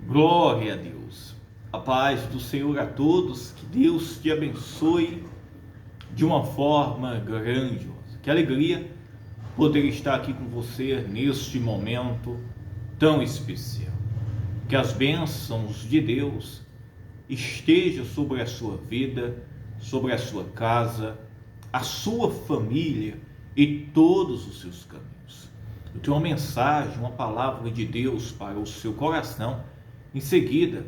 Glória a Deus. A paz do Senhor a todos. Que Deus te abençoe de uma forma grandiosa. Que alegria poder estar aqui com você neste momento tão especial. Que as bênçãos de Deus estejam sobre a sua vida, sobre a sua casa, a sua família e todos os seus caminhos. Eu tenho uma mensagem, uma palavra de Deus para o seu coração. Em seguida,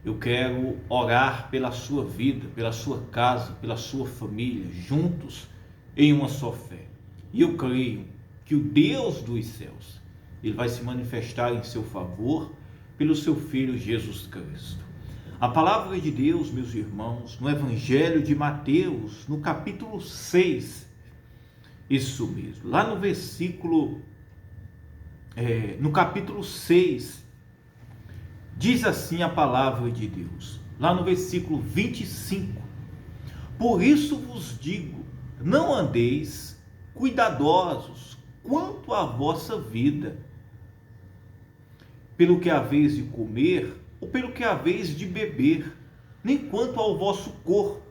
eu quero orar pela sua vida, pela sua casa, pela sua família, juntos em uma só fé. E eu creio que o Deus dos céus, Ele vai se manifestar em seu favor pelo seu Filho Jesus Cristo. A palavra de Deus, meus irmãos, no Evangelho de Mateus, no capítulo 6, isso mesmo, lá no capítulo 6, diz assim a palavra de Deus, lá no versículo 25: Por isso vos digo, não andeis cuidadosos quanto à vossa vida, pelo que haveis de comer ou pelo que haveis de beber, nem quanto ao vosso corpo,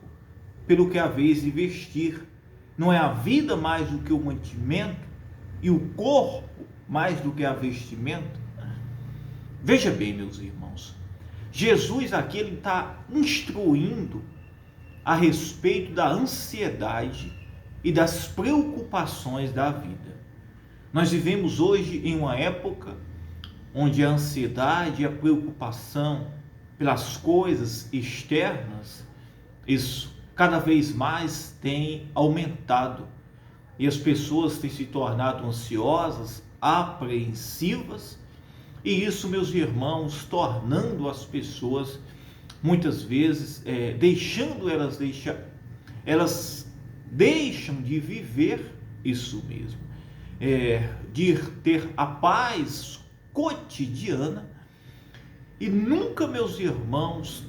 pelo que haveis de vestir. Não é a vida mais do que o mantimento, e o corpo mais do que a vestimenta? Veja bem, meus irmãos, Jesus aqui ele está instruindo a respeito da ansiedade e das preocupações da vida. Nós vivemos hoje em uma época onde a ansiedade e a preocupação pelas coisas externas, isso cada vez mais tem aumentado, e as pessoas têm se tornado ansiosas, apreensivas, e isso, meus irmãos, tornando as pessoas muitas vezes elas deixam de viver isso mesmo, de ter a paz cotidiana, e nunca, meus irmãos,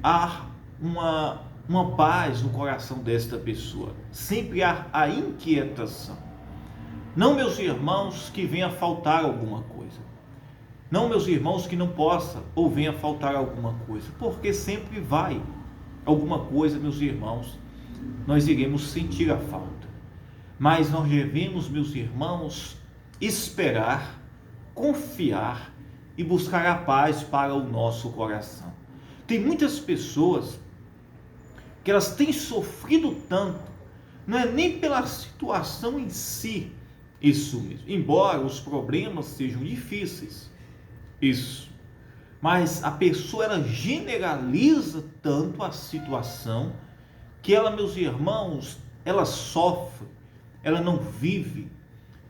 há uma paz no coração desta pessoa. Sempre há a inquietação. Não, meus irmãos, que venha faltar alguma coisa. Não, meus irmãos, que não possa ou venha faltar alguma coisa, porque sempre vai alguma coisa, meus irmãos, nós iremos sentir a falta. Mas nós devemos, meus irmãos, esperar, confiar e buscar a paz para o nosso coração. Tem muitas pessoas que elas têm sofrido tanto, não é nem pela situação em si, isso mesmo, embora os problemas sejam difíceis, isso, mas a pessoa ela generaliza tanto a situação que ela, meus irmãos, ela sofre, ela não vive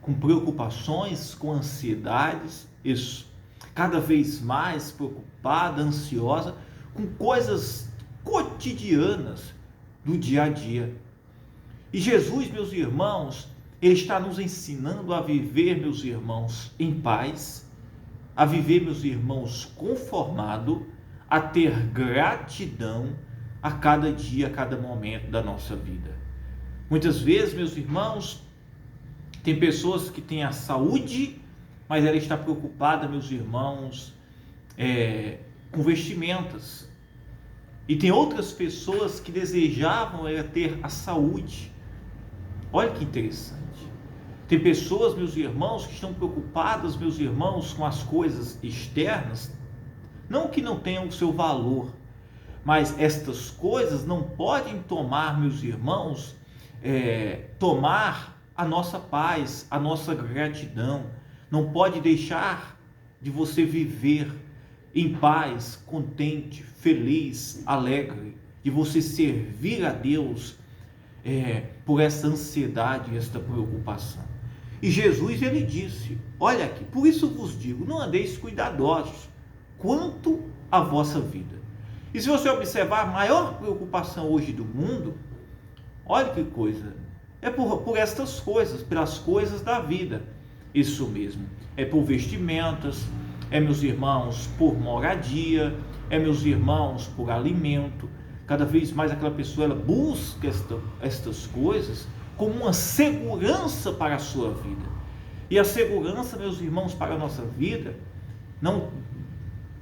com preocupações, com ansiedades, isso, cada vez mais preocupada, ansiosa com coisas cotidianas do dia a dia. E Jesus, meus irmãos, Ele está nos ensinando a viver, meus irmãos, em paz, a viver, meus irmãos, conformado, a ter gratidão a cada dia, a cada momento da nossa vida. Muitas vezes, meus irmãos, tem pessoas que têm a saúde, mas ela está preocupada, meus irmãos, com vestimentas. E tem outras pessoas que desejavam ter a saúde. Olha que interessante. Tem pessoas, meus irmãos, que estão preocupadas, meus irmãos, com as coisas externas, não que não tenham o seu valor, mas estas coisas não podem tomar, meus irmãos, tomar a nossa paz, a nossa gratidão, não pode deixar de você viver em paz, contente, feliz, alegre, de você servir a Deus por essa ansiedade e esta preocupação. E Jesus, ele disse, olha aqui, por isso vos digo, não andeis cuidadosos quanto à vossa vida. E se você observar, a maior preocupação hoje do mundo, olha que coisa, é por estas coisas, pelas coisas da vida. Isso mesmo, é por vestimentas, meus irmãos, por moradia, meus irmãos, por alimento. Cada vez mais aquela pessoa ela busca estas coisas como uma segurança para a sua vida. E a segurança, meus irmãos, para a nossa vida, não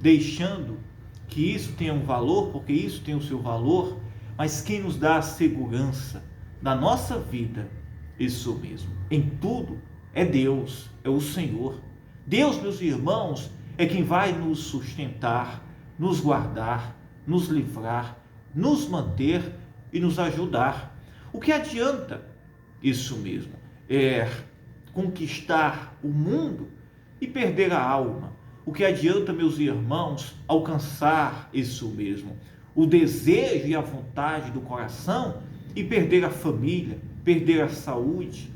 deixando que isso tenha um valor, porque isso tem o seu valor, mas quem nos dá a segurança da nossa vida, isso mesmo, em tudo, é Deus, é o Senhor. Deus, meus irmãos, é quem vai nos sustentar, nos guardar, nos livrar, nos manter e nos ajudar. O que adianta, isso mesmo, é conquistar o mundo e perder a alma? O que adianta, meus irmãos, alcançar isso mesmo, o desejo e a vontade do coração e perder a família, perder a saúde?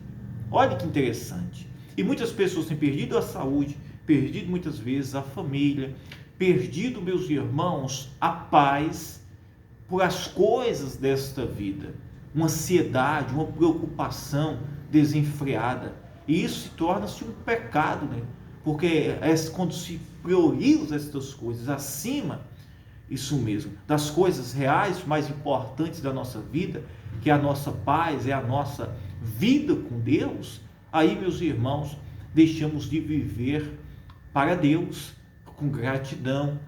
Olha que interessante. E muitas pessoas têm perdido a saúde, perdido muitas vezes a família, perdido, meus irmãos, a paz por as coisas desta vida, uma ansiedade, uma preocupação desenfreada. E isso se torna-se um pecado, né? Porque quando se prioriza estas coisas acima, isso mesmo, das coisas reais mais importantes da nossa vida, que é a nossa paz, é a nossa vida com Deus, aí, meus irmãos, deixamos de viver para Deus, com gratidão,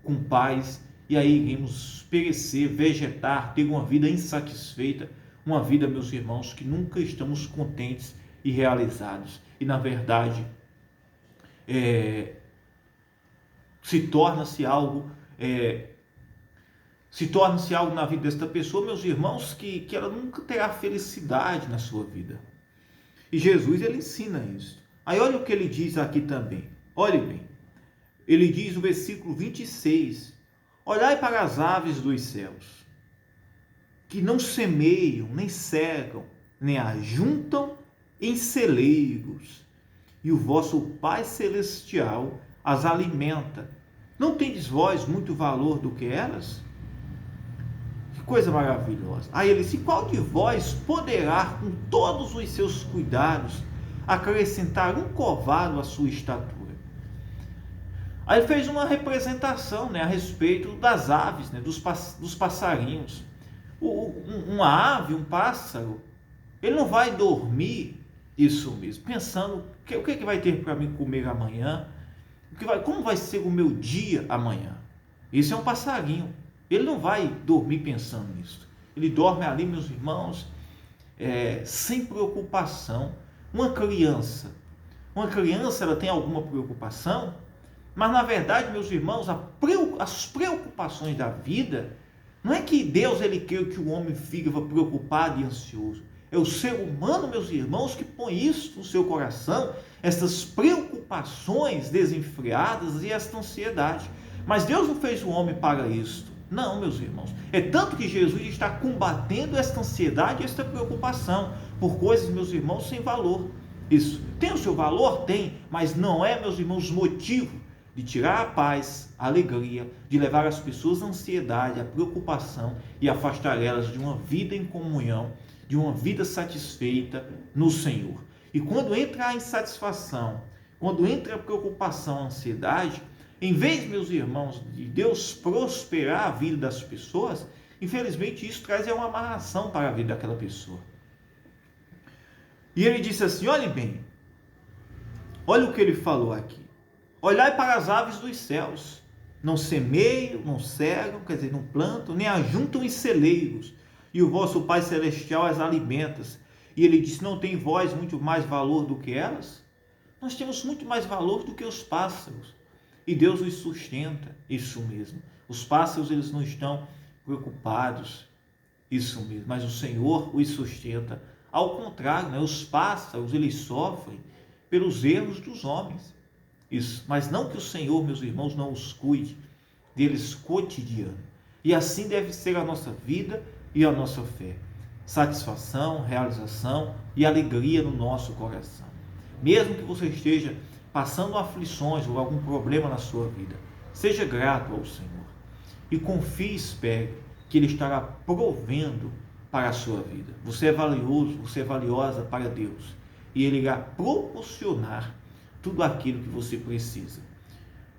com paz, e aí iremos perecer, vegetar, ter uma vida insatisfeita, uma vida, meus irmãos, que nunca estamos contentes e realizados. E, na verdade, se torna-se algo na vida desta pessoa, meus irmãos, que ela nunca terá felicidade na sua vida. E Jesus, ele ensina isso. Aí olha o que ele diz aqui também. Olhe bem. Ele diz no versículo 26, olhai para as aves dos céus, que não semeiam, nem cegam, nem ajuntam em celeiros, e o vosso Pai Celestial as alimenta. Não tendes vós muito valor do que elas? Que coisa maravilhosa. Aí ele disse, qual de vós poderá, com todos os seus cuidados, acrescentar um covado à sua estatura? Aí fez uma representação, né, a respeito das aves, né, dos passarinhos. Uma ave, um pássaro, ele não vai dormir, isso mesmo, pensando o que vai ter para mim comer amanhã, como vai ser o meu dia amanhã. Isso é um passarinho, ele não vai dormir pensando nisso. Ele dorme ali, meus irmãos, sem preocupação. Uma criança, ela tem alguma preocupação? Mas na verdade, meus irmãos, as preocupações da vida, não é que Deus ele quer que o homem fique preocupado e ansioso. É o ser humano, meus irmãos, que põe isso no seu coração, essas preocupações desenfreadas e esta ansiedade. Mas Deus não fez o homem para isto. Não, meus irmãos. É tanto que Jesus está combatendo esta ansiedade e esta preocupação por coisas, meus irmãos, sem valor. Isso tem o seu valor? Tem, mas não é, meus irmãos, motivo de tirar a paz, a alegria, de levar as pessoas à ansiedade, à preocupação e afastar elas de uma vida em comunhão, de uma vida satisfeita no Senhor. E quando entra a insatisfação, quando entra a preocupação, a ansiedade, em vez, meus irmãos, de Deus prosperar a vida das pessoas, infelizmente isso traz uma amarração para a vida daquela pessoa. E ele disse assim, olhe bem, olha o que ele falou aqui. Olhai para as aves dos céus, não semeiam, não cegam, quer dizer, não plantam, nem ajuntam em celeiros, e o vosso Pai Celestial as alimenta. E ele disse, não tem vós muito mais valor do que elas? Nós temos muito mais valor do que os pássaros. E Deus os sustenta, isso mesmo. Os pássaros, eles não estão preocupados, isso mesmo, mas o Senhor os sustenta. Ao contrário, né? Os pássaros, eles sofrem pelos erros dos homens. Isso, mas não que o Senhor, meus irmãos, não os cuide deles cotidiano. E assim deve ser a nossa vida e a nossa fé. Satisfação, realização e alegria no nosso coração. Mesmo que você esteja passando aflições ou algum problema na sua vida, seja grato ao Senhor. E confie e espere que Ele estará provendo para a sua vida. Você é valioso, você é valiosa para Deus. E Ele irá proporcionar tudo aquilo que você precisa.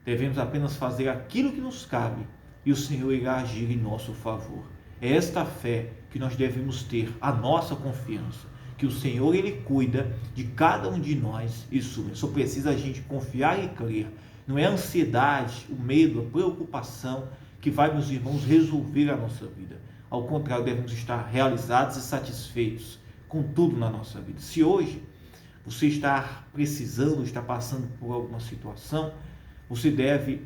Devemos apenas fazer aquilo que nos cabe e o Senhor irá agir em nosso favor. É esta fé que nós devemos ter, a nossa confiança, que o Senhor ele cuida de cada um de nós. Isso só precisa a gente confiar e crer Não é a ansiedade, o medo, a preocupação que vai, meus irmãos, resolver a nossa vida. Ao contrário, devemos estar realizados e satisfeitos com tudo na nossa vida. Se hoje você está precisando, está passando por alguma situação, você deve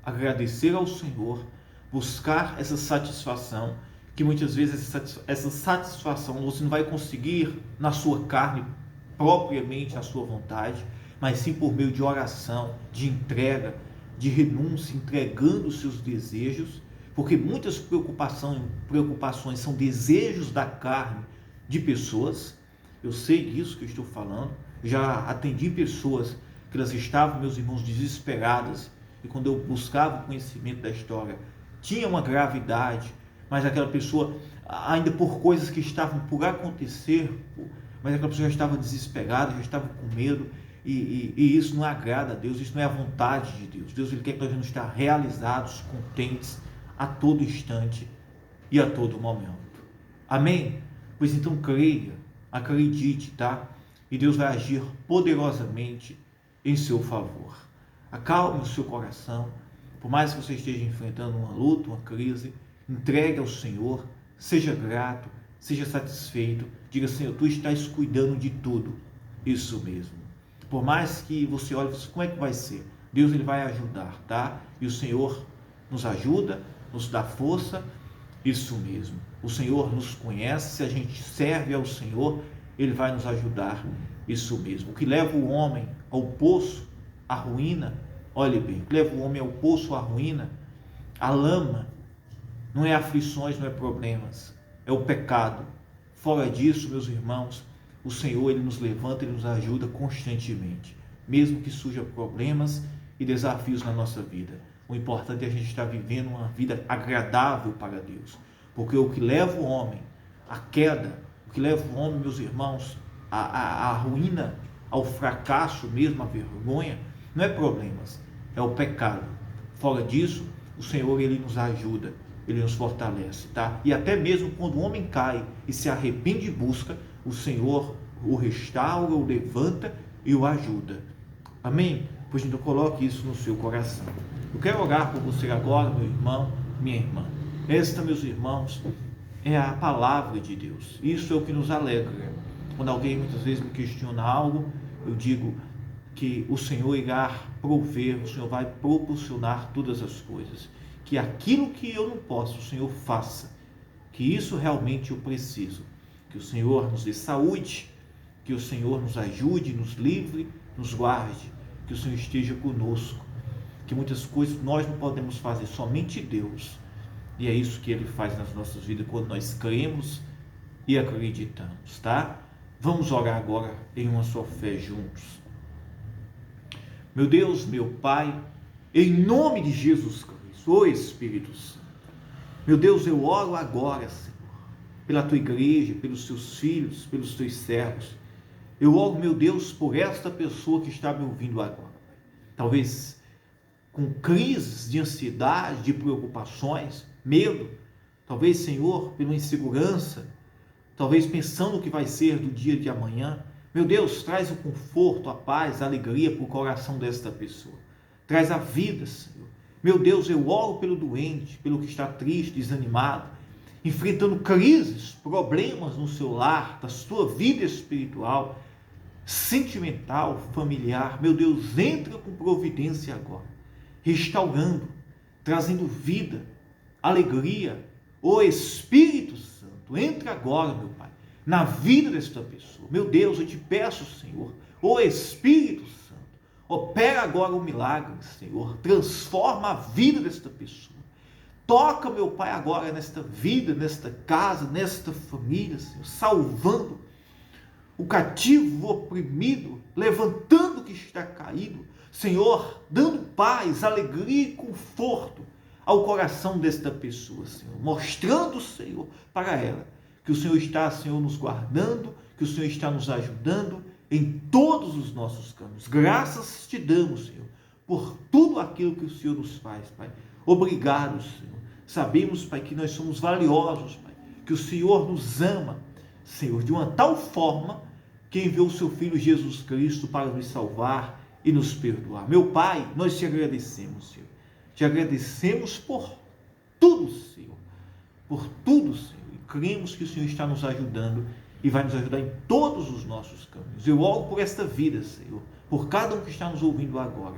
agradecer ao Senhor, buscar essa satisfação, que muitas vezes essa satisfação você não vai conseguir na sua carne, propriamente à sua vontade, mas sim por meio de oração, de entrega, de renúncia, entregando os seus desejos, porque muitas preocupações são desejos da carne de pessoas. Eu sei disso que eu estou falando, já atendi pessoas que elas estavam, meus irmãos, desesperadas, e quando eu buscava o conhecimento da história, tinha uma gravidade, mas aquela pessoa, ainda por coisas que estavam por acontecer, mas aquela pessoa já estava desesperada, já estava com medo, e isso não agrada a Deus, isso não é a vontade de Deus. Deus, Ele quer que nós venhamos estar realizados, contentes, a todo instante e a todo momento. Amém? Pois então creia, acredite, tá? E Deus vai agir poderosamente em seu favor. Acalme o seu coração, por mais que você esteja enfrentando uma luta, uma crise, entregue ao Senhor, seja grato, seja satisfeito, diga: Senhor, Tu estás cuidando de tudo. Isso mesmo. Por mais que você olhe, como é que vai ser? Deus, Ele vai ajudar, tá? E o Senhor nos ajuda, nos dá força, isso mesmo. O Senhor nos conhece, se a gente serve ao Senhor, Ele vai nos ajudar, isso mesmo. O que leva o homem ao poço, à ruína, olhe bem, o que leva o homem ao poço, à ruína, à lama, não é aflições, não é problemas, é o pecado. Fora disso, meus irmãos, o Senhor, Ele nos levanta, Ele nos ajuda constantemente, mesmo que surjam problemas e desafios na nossa vida. O importante é a gente estar vivendo uma vida agradável para Deus, porque o que leva o homem à queda, o que leva o homem, meus irmãos, à ruína, ao fracasso mesmo, à vergonha, não é problemas, é o pecado. Fora disso, o Senhor, Ele nos ajuda, Ele nos fortalece, tá? E até mesmo quando o homem cai e se arrepende e busca, o Senhor o restaura, o levanta e o ajuda. Amém? Pois então coloque isso no seu coração. Eu quero orar por você agora, meu irmão, minha irmã. Esta, meus irmãos, é a palavra de Deus. Isso é o que nos alegra. Quando alguém muitas vezes me questiona algo, eu digo que o Senhor irá prover, o Senhor vai proporcionar todas as coisas. Que aquilo que eu não posso, o Senhor faça. Que isso realmente eu preciso. Que o Senhor nos dê saúde, que o Senhor nos ajude, nos livre, nos guarde, que o Senhor esteja conosco, que muitas coisas nós não podemos fazer, somente Deus, e é isso que Ele faz nas nossas vidas, quando nós cremos e acreditamos, tá? Vamos orar agora em uma só fé juntos. Meu Deus, meu Pai, em nome de Jesus Cristo, ô Espírito Santo, meu Deus, eu oro agora, Senhor, pela Tua igreja, pelos Teus filhos, pelos Teus servos. Eu oro, meu Deus, por esta pessoa que está me ouvindo agora, talvez com crises de ansiedade, de preocupações, medo, talvez, Senhor, pela insegurança, talvez pensando o que vai ser do dia de amanhã. Meu Deus, traz o conforto, a paz, a alegria para o coração desta pessoa. Traz a vida, Senhor. Meu Deus, eu oro pelo doente, pelo que está triste, desanimado, enfrentando crises, problemas no seu lar, da sua vida espiritual, sentimental, familiar. Meu Deus, entra com providência agora, restaurando, trazendo vida, alegria. Ô Espírito Santo, entra agora, meu Pai, na vida desta pessoa. Meu Deus, eu te peço, Senhor, ô Espírito Santo, opera agora o milagre, Senhor, transforma a vida desta pessoa. Toca, meu Pai, agora nesta vida, nesta casa, nesta família, Senhor, salvando o cativo, o oprimido, levantando o que está caído, Senhor, dando paz, alegria e conforto ao coração desta pessoa, Senhor, mostrando, Senhor, para ela que o Senhor está, Senhor, nos guardando, que o Senhor está nos ajudando em todos os nossos caminhos. Graças te damos, Senhor, por tudo aquilo que o Senhor nos faz, Pai. Obrigado, Senhor. Sabemos, Pai, que nós somos valiosos, Pai, que o Senhor nos ama, Senhor, de uma tal forma que enviou o seu Filho Jesus Cristo para nos salvar e nos perdoar. Meu Pai, nós te agradecemos, Senhor. Te agradecemos por tudo, Senhor. Por tudo, Senhor. E cremos que o Senhor está nos ajudando e vai nos ajudar em todos os nossos caminhos. Eu oro por esta vida, Senhor, por cada um que está nos ouvindo agora.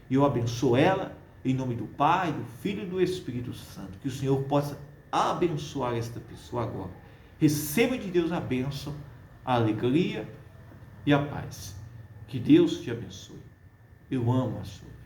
E eu abençoo ela, em nome do Pai, do Filho e do Espírito Santo. Que o Senhor possa abençoar esta pessoa agora. Receba de Deus a bênção, a alegria e a paz. Que Deus te abençoe. Eu amo a sua vida.